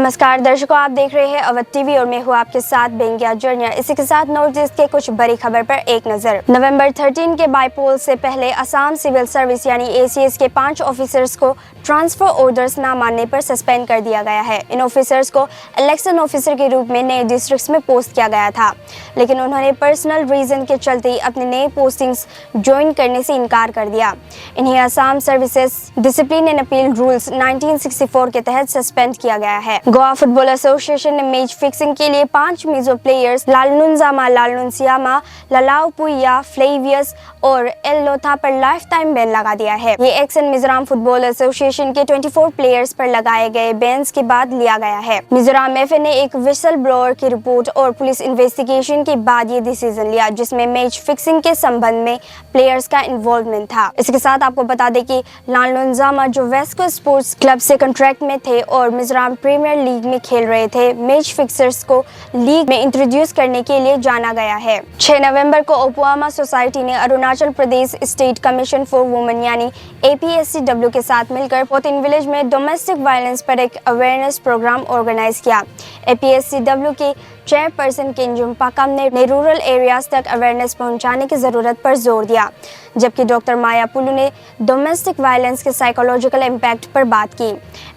नमस्कार दर्शकों, आप देख रहे हैं अवध टीवी और मैं हूँ आपके साथ बेंगिया जर्निया। इसी के साथ नॉर्थ ईस्ट के कुछ बड़ी खबर पर एक नजर। नवंबर 13 के बाईपोल से पहले असम सिविल सर्विस यानी ACS के 5 ऑफिसर्स को ट्रांसफर ऑर्डर्स न मानने पर सस्पेंड कर दिया गया है। इन ऑफिसर्स को इलेक्शन ऑफिसर के रूप में नए डिस्ट्रिक्ट्स में पोस्ट किया गया था, लेकिन उन्होंने पर्सनल रीजन के चलते अपने नए पोस्टिंग्स ज्वाइन करने से इनकार कर दिया। इन्हें Assam services discipline and appeal rules 1964 के तहत सस्पेंड किया गया है। गोवा फुटबॉल एसोसिएशन ने मैच फिक्सिंग के लिए 5 मिजो प्लेयर्स लालनुनजामा, लालनुनसियामा, ललाउपुया, फ्लेवियस और एल लोथा पर लाइफ टाइम बैन लगा दिया है। ये एक्शन मिजोरम फुटबॉल एसोसिएशन के 24 प्लेयर्स पर लगाए गए बैन के बाद लिया गया है। मिजोरम FA ने एक विसल ब्लोअर की रिपोर्ट और पुलिस इन्वेस्टिगेशन के बाद ये डिसीजन लिया, जिसमें मैच फिक्सिंग के संबंध में प्लेयर्स का इन्वॉल्वमेंट था। इसके साथ आपको बता दें कि लालनुनजामा जो वेस्को स्पोर्ट्स क्लब से कॉन्ट्रैक्ट में थे और मिजोरम प्रीमियर लीग में खेल रहे थे, मैच फिक्सर्स को लीग में इंट्रोड्यूस करने के लिए जाना गया है। 6 नवंबर को ओपुआमा सोसाइटी ने Arunachal Pradesh state commission for women यानी APSCW के साथ मिलकर पोतिन विलेज में डोमेस्टिक वायलेंस पर एक अवेयरनेस प्रोग्राम ऑर्गेनाइज किया। APSCW के चेयरपर्सन किंजुम पाकम ने रूरल एरियाज तक अवेयरनेस पहुंचाने की जरूरत पर जोर दिया, जबकि डॉक्टर माया पुलू ने डोमेस्टिक वायलेंस के साइकोलॉजिकल इम्पैक्ट पर बात की।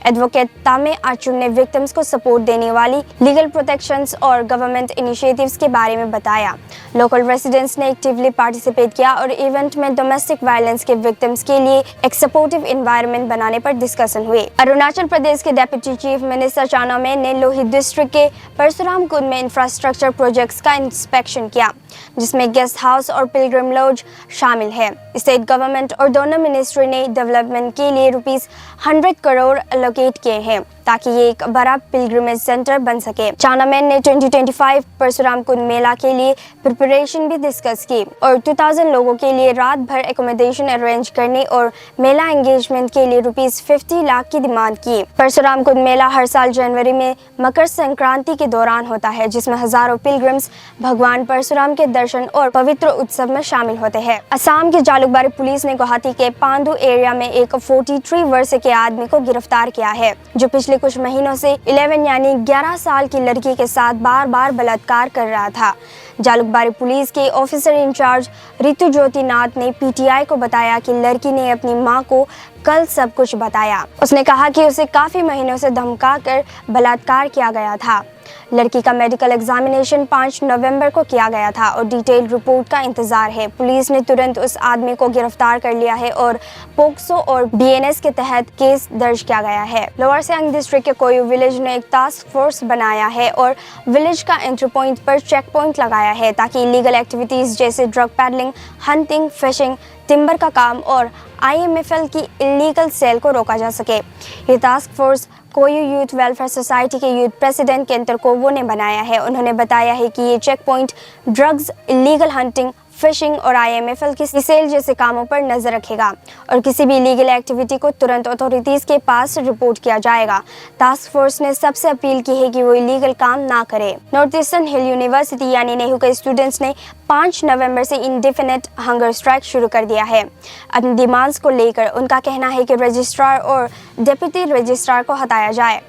एडवोकेट तामे आचुंग ने विक्टिम्स को सपोर्ट देने वाली लीगल प्रोटेक्शंस और गवर्नमेंट इनिशिएटिव्स के बारे में बताया। लोकल रेसिडेंट्स ने एक्टिवली पार्टिसिपेट किया और इवेंट में डोमेस्टिक वायलेंस के विक्टिम्स के लिए एक सपोर्टिव एनवायरनमेंट बनाने पर डिस्कशन हुए। अरुणाचल प्रदेश के deputy chief minister Chowna main ने लोहित डिस्ट्रिक्ट के परशुराम कुंड में इंफ्रास्ट्रक्चर प्रोजेक्ट्स का इंस्पेक्शन किया, जिसमें गेस्ट हाउस और पिलग्रिम लॉज शामिल है। स्टेट गवर्नमेंट और डोनर मिनिस्ट्री ने डेवलपमेंट के लिए ₹100 करोड़ एलोकेट किए हैं ताकि ये एक बड़ा पिलग्रिमेज सेंटर बन सके। चाउना मेन ने 2025 परशुराम कुंड मेला के लिए प्रिपरेशन भी डिस्कस की और 2000 लोगों के लिए रात भर एकोमोडेशन अरेंज करने और मेला एंगेजमेंट के लिए ₹50 लाख की डिमांड की। परशुराम कुंड मेला हर साल जनवरी में मकर संक्रांति के दौरान होता है, जिसमें हजारों पिलग्रिम्स भगवान परशुराम के दर्शन और पवित्र उत्सव में शामिल होते हैं। असम की जालुकबारी पुलिस ने गुवाहाटी के पांडु एरिया में एक 43 वर्ष के आदमी को गिरफ्तार किया है, जो पिछले कुछ महीनों से 11 साल की लड़की के साथ बार बार बलात्कार कर रहा था। जालुकबारी पुलिस के ऑफिसर इंचार्ज रितु ज्योति नाथ ने PTI को बताया कि लड़की ने अपनी मां को कल सब कुछ बताया। उसने कहा कि उसे काफी महीनों से धमकाकर बलात्कार किया गया था। लड़की का मेडिकल एग्जामिनेशन 5 नवंबर को किया गया था और डिटेल्ड रिपोर्ट का इंतजार है। पुलिस ने तुरंत उस आदमी को गिरफ्तार कर लिया है और पोक्सो और BNS के तहत केस दर्ज किया गया है। लोअर सियांग डिस्ट्रिक्ट के कोयू विलेज ने एक टास्क फोर्स बनाया है और विलेज का एंट्री पॉइंट पर चेक पॉइंट लगाया है ताकि इलीगल एक्टिविटीज जैसे drug paddling, hunting, fishing, timber का काम और IMFL की इलीगल सेल को रोका जा सके। ये task force Koyu youth welfare society के यूथ प्रेसिडेंट केंटर कोवो ने बनाया है। उन्होंने बताया है कि ये check point drugs, illegal hunting, fishing और IMFL की सेल जैसे कामों पर नजर रखेगा और किसी भी इलीगल एक्टिविटी को तुरंत अथॉरिटीज के पास रिपोर्ट किया जाएगा। टास्क फोर्स ने सबसे अपील की है कि वो इलीगल काम ना करे। नॉर्थ ईस्टर्न हिल यूनिवर्सिटी यानी नेहरू के स्टूडेंट्स ने 5 नवंबर से इंडेफिनिट हंगर स्ट्राइक शुरू कर दिया है। अपनी डिमांड्स को लेकर उनका कहना है कि रजिस्ट्रार और डिप्टी रजिस्ट्रार को हटाया जाए,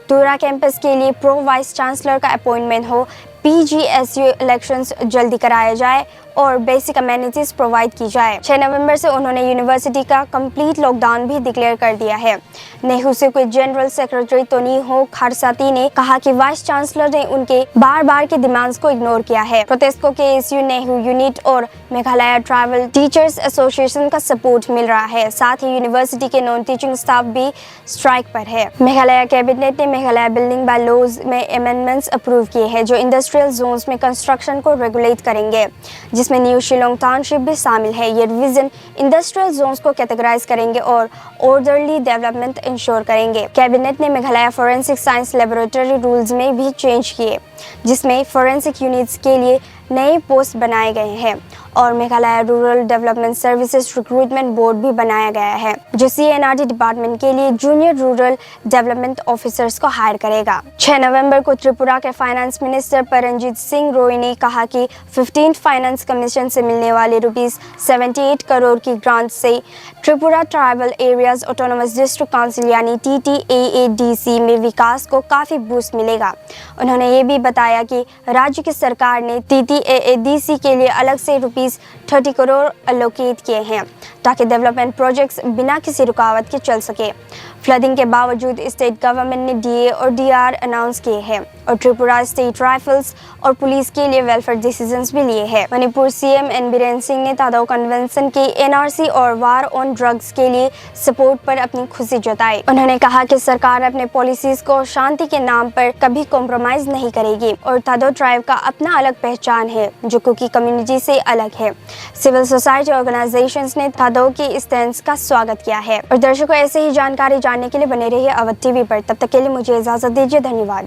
टूरा कैंपस के लिए प्रो वाइस चांसलर का अपॉइंटमेंट हो, PGSU इलेक्शंस जल्दी कराया जाए और बेसिक अमेनिटीज प्रोवाइड की जाए। 6 नवंबर से उन्होंने यूनिवर्सिटी का कंप्लीट लॉकडाउन भी डिक्लेयर कर दिया है। नेहरू से कोई जनरल सेक्रेटरी तोनीहो खारसाती ने कहा कि वाइस चांसलर ने उनके बार की डिमांड्स को इग्नोर किया है। प्रोटेस्ट को KSU, नेहरू यूनिट और मेघालय ट्राइबल टीचर्स एसोसिएशन का सपोर्ट मिल रहा है। साथ ही यूनिवर्सिटी के नॉन टीचिंग स्टाफ भी स्ट्राइक पर है। मेघालय कैबिनेट ने मेघालय बिल्डिंग बाय लॉज में अमेंडमेंट्स अप्रूव किए हैं जो इंडस्ट्रियल जोन्स में कंस्ट्रक्शन को रेगुलेट करेंगे, जिसमें न्यू शिलोंग टाउनशिप भी शामिल है। ये रिवीजन इंडस्ट्रियल जोन्स को कैटेगराइज करेंगे और ऑर्डरली डेवलपमेंट इंश्योर करेंगे। कैबिनेट ने Meghalaya forensic science laboratory rules में भी चेंज किए, जिसमें फोरेंसिक यूनिट्स के लिए नए पोस्ट बनाए गए हैं और Meghalaya rural development services recruitment board भी बनाया गया है, जो CNRD डिपार्टमेंट के लिए जूनियर रूरल डेवलपमेंट ऑफिसर्स को हायर करेगा। 6 नवंबर को त्रिपुरा के फाइनेंस मिनिस्टर परमजीत सिंह रोय ने कहा कि 15th फाइनेंस कमीशन से मिलने वाले ₹78 करोड़ की ग्रांट से Tripura tribal areas autonomous district council यानी TTAADC में विकास को काफी बूस्ट मिलेगा। उन्होंने ये भी बताया कि राज्य की सरकार ने TTAADC के लिए अलग से ₹30 करोड़ एलोकेट किए हैं ताकि डेवलपमेंट प्रोजेक्ट्स बिना किसी रुकावट के चल सके। फ्लडिंग के बावजूद स्टेट गवर्नमेंट ने DA और DR अनाउंस किए हैं और त्रिपुरा स्टेट राइफल्स और पुलिस के लिए वेलफेयर डिसीजंस भी लिए हैं। मणिपुर CM एन बीरेन सिंह ने तादो कन्वेंशन के NRC और वार ऑन ड्रग्स के लिए सपोर्ट पर अपनी खुशी जताई। उन्होंने कहा कि सरकार अपने पॉलिसीज को शांति के नाम पर कभी कॉम्प्रोमाइज नहीं करेगी और तादो ट्राइब का अपना अलग पहचान है जो कुकी कम्युनिटी से अलग है। सिविल सोसाइटी ऑर्गेनाइजेशंस ने तादो की स्टैंड का स्वागत किया है। और दर्शकों, ऐसे ही जानकारी जानने के लिए बने रहिए अवध TV पर। तब तक के लिए मुझे इजाजत दीजिए। धन्यवाद।